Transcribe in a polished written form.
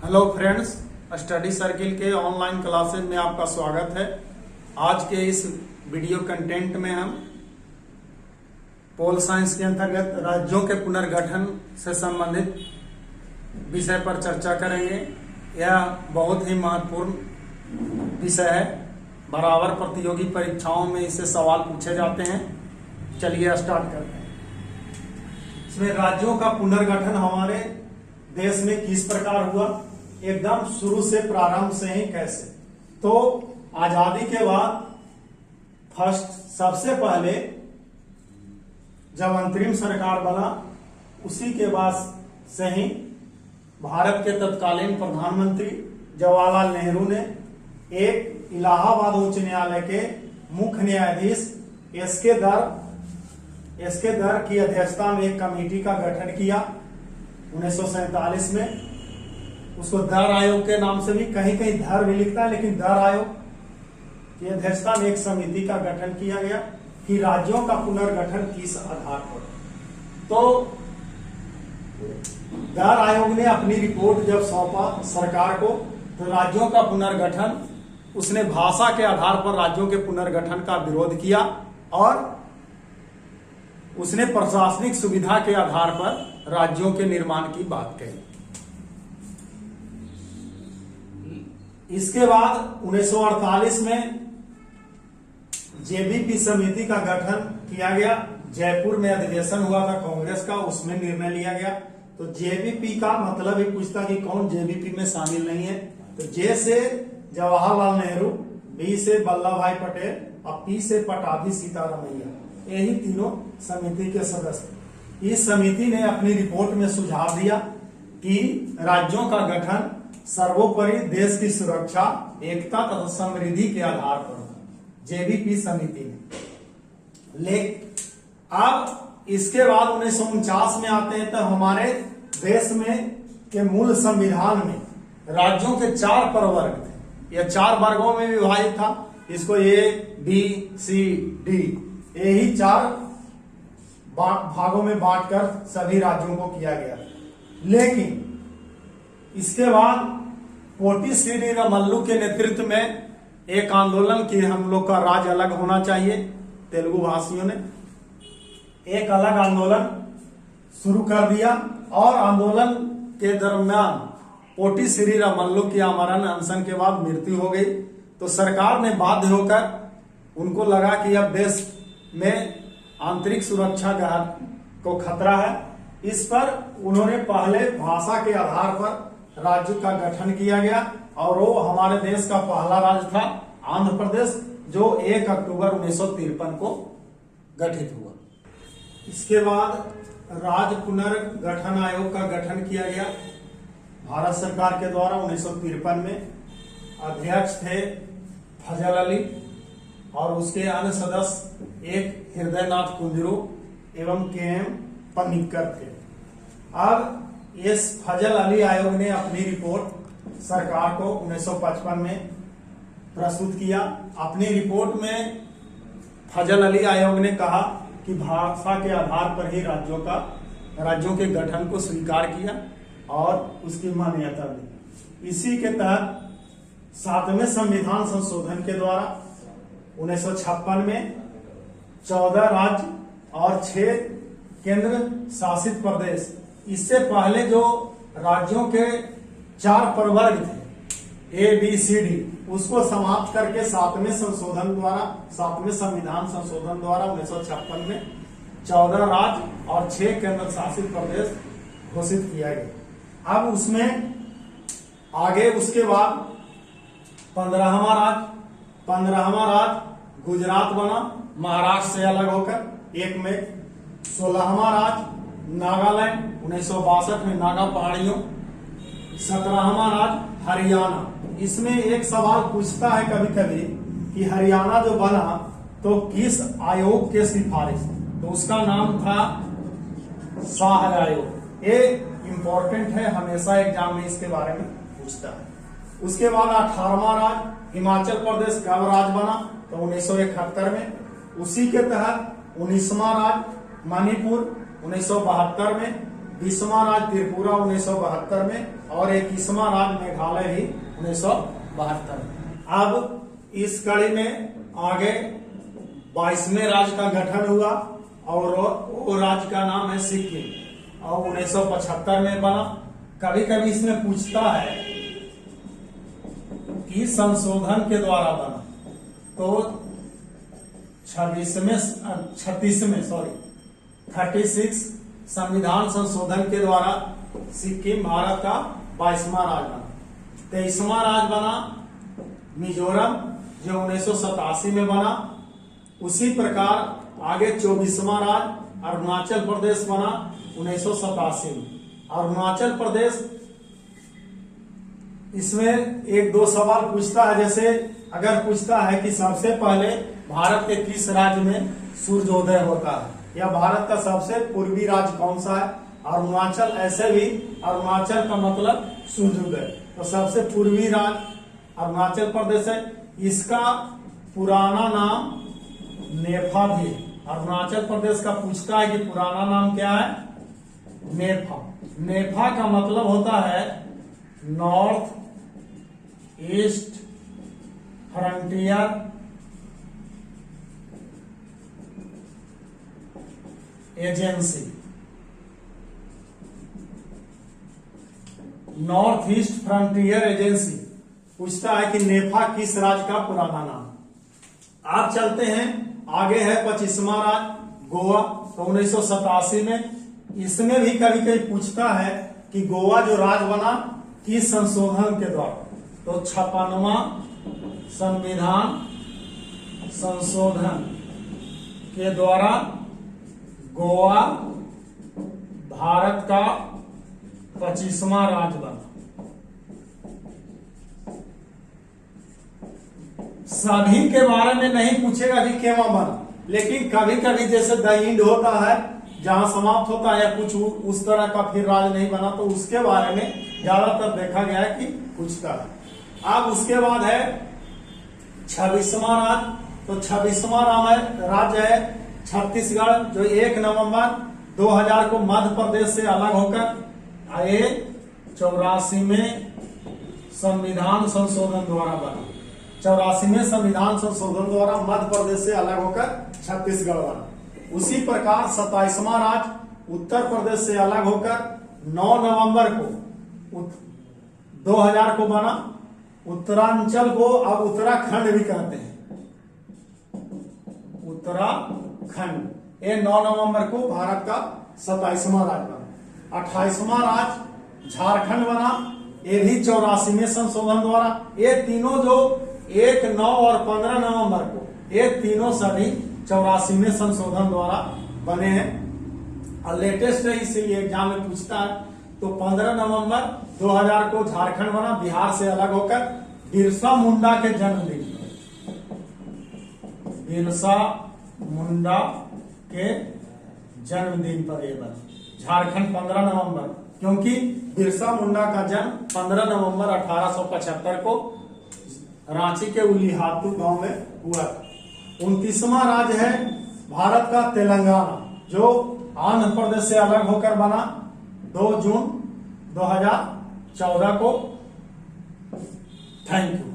Hello friends, study circle के online classes में आपका स्वागत है। आज के इस वीडियो कंटेंट में हम पोल साइंस के अंतर्गत राज्यों के पुनर्गठन से संबंधित विषय पर चर्चा करेंगे। यह बहुत ही महत्वपूर्ण विषय है। बराबर प्रतियोगी परीक्षाओं में इससे सवाल पूछे जाते हैं। चलिए स्टार्ट करते हैं। इसमें राज्यों का पुनर्गठन हमारे देश में किस प्रकार हुआ, एकदम शुरू से प्रारंभ से ही कैसे। तो आजादी के बाद सबसे पहले जब अंतरिम सरकार बना, उसी के बाद से ही भारत के तत्कालीन प्रधानमंत्री जवाहरलाल नेहरू ने एक इलाहाबाद उच्च न्यायालय के मुख्य न्यायाधीश एस के दर की अध्यक्षता में एक कमेटी का गठन किया 1947 में। उसको दर आयोग के नाम से भी कहीं कहीं धर भी लिखता है, लेकिन दर आयोग की अध्यक्षता में एक समिति का गठन किया गया कि राज्यों का पुनर्गठन किस आधार पर। तो दर आयोग ने अपनी रिपोर्ट जब सौंपा सरकार को, तो राज्यों का पुनर्गठन उसने भाषा के आधार पर राज्यों के पुनर्गठन का विरोध किया और उसने प्रशासनिक सुविधा के आधार पर राज्यों के निर्माण की बात कही। इसके बाद 1948 में जेबीपी समिति का गठन किया गया। जयपुर में अधिवेशन हुआ था कांग्रेस का, उसमें निर्णय लिया गया। तो जेबीपी का मतलब ही पूछता कि कौन जेबीपी में शामिल नहीं है। तो जे से जवाहरलाल नेहरू, बी से वल्लभ भाई पटेल और पी से पटाभी सीतारमैया, यही तीनों समिति के सदस्य। इस समिति ने अपनी रिपोर्ट में सुझाव दिया कि राज्यों का गठन सर्वोपरि देश की सुरक्षा, एकता तथा समृद्धि के आधार पर जेबीपी समिति ने। अब इसके बाद 1949 में आते हैं। तो हमारे देश में के मूल संविधान में राज्यों के 4 प्रवर्ग थे। यह 4 वर्गों में विभाजित था। इसको ए, बी, सी, डी, यही 4 भागों में बांटकर सभी राज्यों को किया गया। लेकिन इसके बाद पोटी श्री रामल्लू के नेतृत्व में एक आंदोलन की, हम लोग का राज्य अलग होना चाहिए। तेलुगु भाषियों ने एक अलग आंदोलन शुरू कर दिया और आंदोलन के दरमियान पोटी श्री रामल्लू की आमरण अनशन के बाद मृत्यु हो गई। तो सरकार ने बाध्य होकर, उनको लगा कि अब देश में आंतरिक सुरक्षा को खतरा है, इस पर उन्होंने पहले भाषा के आधार पर राज्य का गठन किया गया और वो हमारे देश का पहला राज्य था आंध्र प्रदेश, जो 1 अक्टूबर 1953 को गठित हुआ। इसके बाद राज्य पुनर्गठन आयोग का गठन किया गया भारत सरकार के द्वारा 1953 में। अध्यक्ष थे फजल अली और उसके अन्य सदस्य एक हृदयनाथ कुंजरू एवं के.एम. पनिक्कर थे। अब इस फजल अली आयोग ने अपनी रिपोर्ट सरकार को 1955 में प्रस्तुत किया। अपनी रिपोर्ट में फजल अली आयोग ने कहा कि भाषा के आधार पर ही राज्यों के गठन को स्वीकार किया और उसकी मान्यता दी। इसी के तहत 7वें संविधान संशोधन के द्वारा 1956 में 14 राज्य और 6 केंद्र शासित प्रदेश, इससे पहले जो राज्यों के 4 प्रवर्ग थे ए, बी, सी, डी, उसको समाप्त करके 7वें संविधान संशोधन द्वारा 1956 में 14 राज्य और 6 केंद्र शासित प्रदेश घोषित किया गया। अब उसमें आगे उसके बाद 15वां राज्य गुजरात बना, महाराष्ट्र से अलग होकर। एक में 16वां राज्य नागालैंड, 1962 में नागा पहाड़ियों। 17वां राज्य हरियाणा। इसमें एक सवाल पूछता है कभी कभी कि हरियाणा जो बना तो किस आयोग के सिफारिश, तो उसका नाम था शाह आयोग। ये इंपॉर्टेंट है, हमेशा एग्जाम में इसके बारे में पूछता है। उसके बाद 18वां राज्य हिमाचल प्रदेश कब राज्य बना, तो 1971 में। उसी के तहत 19वां राज्य मणिपुर 1972 में। 20वां राज्य त्रिपुरा 1972 में और 21वां राज्य मेघालय भी 1972 में। अब इस कड़ी में आगे 22वें राज्य का गठन हुआ और वो राज्य का नाम है सिक्किम और 1975 में बना। कभी कभी इसमें पूछता है कि संशोधन के द्वारा बना, तो 36 संविधान संशोधन के द्वारा सिक्किम भारत का 22वां राज्य बना। 23वां राज्य बना मिजोरम जो 1987 में बना। उसी प्रकार आगे 24वां राज्य अरुणाचल प्रदेश बना 1987 में। अरुणाचल प्रदेश इसमें एक दो सवाल पूछता है, जैसे अगर पूछता है कि सबसे पहले भारत के किस राज्य में सूर्योदय होता है या भारत का सबसे पूर्वी राज्य कौन सा है, अरुणाचल। ऐसे भी अरुणाचल का मतलब सूर्योदय, तो सबसे पूर्वी राज्य अरुणाचल प्रदेश है। इसका पुराना नाम नेफा भी है। अरुणाचल प्रदेश का पूछता है कि पुराना नाम क्या है, नेफा। नेफा का मतलब होता है north east frontier agency. North east frontier agency पूछता है कि नेफा किस राज्य का पुराना नाम। आप चलते हैं आगे है 25वां राज्य गोवा, तो 1987 में। इसमें भी कभी कभी पूछता है कि गोवा जो राज्य बना किस संशोधन के द्वारा, तो 56वां संविधान संशोधन के द्वारा गोवा भारत का 25वां राज्य बना। सभी के बारे में नहीं पूछेगा कि केवं बना, लेकिन कभी कभी जैसे द इंड होता है जहां समाप्त होता है या कुछ उस तरह का फिर राज्य नहीं बना, तो उसके बारे में ज्यादातर देखा गया है कि पूछता है। अब उसके बाद है 26वां राज्य, तो 26वां राज्य है छत्तीसगढ़, जो 1 नवंबर 2000 को मध्य प्रदेश से अलग होकर आए 84वें संविधान संशोधन द्वारा बना। 84वें संविधान संशोधन द्वारा मध्य प्रदेश से अलग होकर छत्तीसगढ़ बना। उसी प्रकार 27वां राज्य उत्तर प्रदेश से अलग होकर 9 नवंबर को 2000 को बना। उत्तरांचल को अब उत्तराखंड भी कहते हैं, उत्तराखंड। ये 9 नवंबर को भारत का 27वां राज्य बना। 28वां राज्य झारखंड बना, ये भी 84वें संशोधन द्वारा। ये तीनों जो 1, 9 और 15 नवंबर को, ये तीनों सभी 84वें संशोधन द्वारा बने हैं और लेटेस्ट है, इसीलिए एग्जाम में पूछता है। तो 15 नवंबर 2000 को झारखंड बना बिहार से अलग होकर। बिरसा मुंडा के जन्मदिन, बिरसा मुंडा के जन्मदिन पर यह बना झारखंड 15 नवंबर, क्योंकि बिरसा मुंडा का जन्म 15 नवंबर 1875 को रांची के उलीहातू गांव में हुआ था। 29वां राज्य है भारत का तेलंगाना, जो आंध्र प्रदेश से अलग होकर बना 2 जून 2014 को। Thank you.